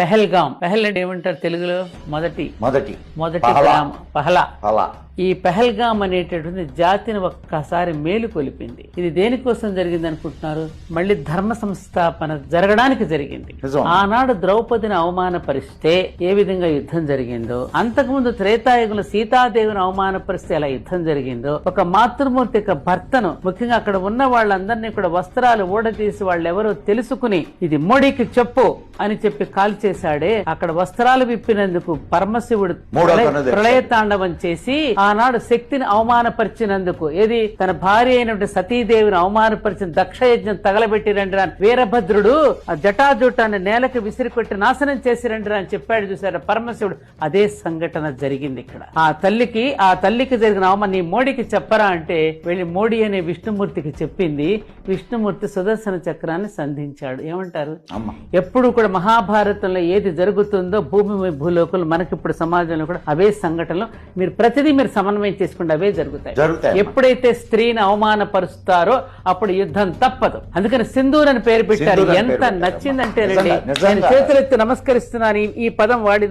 పెహల్గాం. పెహల్ అంటే ఏమంటారు తెలుగులో? మొదటి పహలా. గ్రామం పహలా. అలా ఈ పెహల్గాం అనేటటువంటి జాతిని ఒక్కసారి మేలు కొలిపింది. ఇది దేనికోసం జరిగింది అనుకుంటున్నారు? మళ్ళీ ధర్మ సంస్థాపన జరగడానికి జరిగింది. నిజం. ఆనాడు ద్రౌపదిని అవమానపరిస్తే ఏ విధంగా యుద్ధం జరిగిందో, అంతకుముందు త్రేతాయుగంలో సీతాదేవిని అవమానపరిస్తే ఎలా యుద్ధం జరిగిందో, ఒక మాతృమూర్తి యొక్క భర్తను, ముఖ్యంగా అక్కడ ఉన్న వాళ్ళందరినీ కూడా వస్త్రాలు ఊడదీసి వాళ్ళెవరో తెలుసుకుని ఇది మోడీకి చెప్పు అని చెప్పి కాల్ చేశాడే, అక్కడ వస్త్రాలు విప్పినందుకు పరమశివుడు ప్రళయతాండవం చేసి ఆనాడు శక్తిని అవమానపరిచినందుకు, ఏది తన భార్య అయినటువంటి సతీదేవిని అవమానపరిచిన దక్షయజ్ఞం తగలబెట్టి రండిరా, వీరభద్రుడు ఆ జటాజుటాన్ని నేలకు విసిరికొట్టి నాశనం చేసి రండిరా అని చెప్పాడు చూసారా పరమశివుడు. అదే సంఘటన జరిగింది ఇక్కడ. ఆ తల్లికి జరిగిన అవమానం నీ మోడీకి చెప్పరా అంటే వెళ్ళి మోడీ అనే విష్ణుమూర్తికి చెప్పింది. విష్ణుమూర్తి సుదర్శన చక్రాన్ని సంధించాడు. ఏమంటారు? ఎప్పుడు కూడా మహాభారతంలో ఏది జరుగుతుందో భూమి భూలోకులు మనకిప్పుడు సమాజంలో కూడా అవే సంఘటనలు మీరు ప్రతిదీ మీరు సమన్వయం చేసుకుంటే అవే జరుగుతాయి. ఎప్పుడైతే స్త్రీని అవమానపరుస్తారో అప్పుడు యుద్ధం తప్పదు. అందుకని సింధూర్ అని పేరు పెట్టారు. ఎంత నచ్చిందంటే నేను చేతులెత్తి నమస్కరిస్తున్నాను ఈ పదం వాడి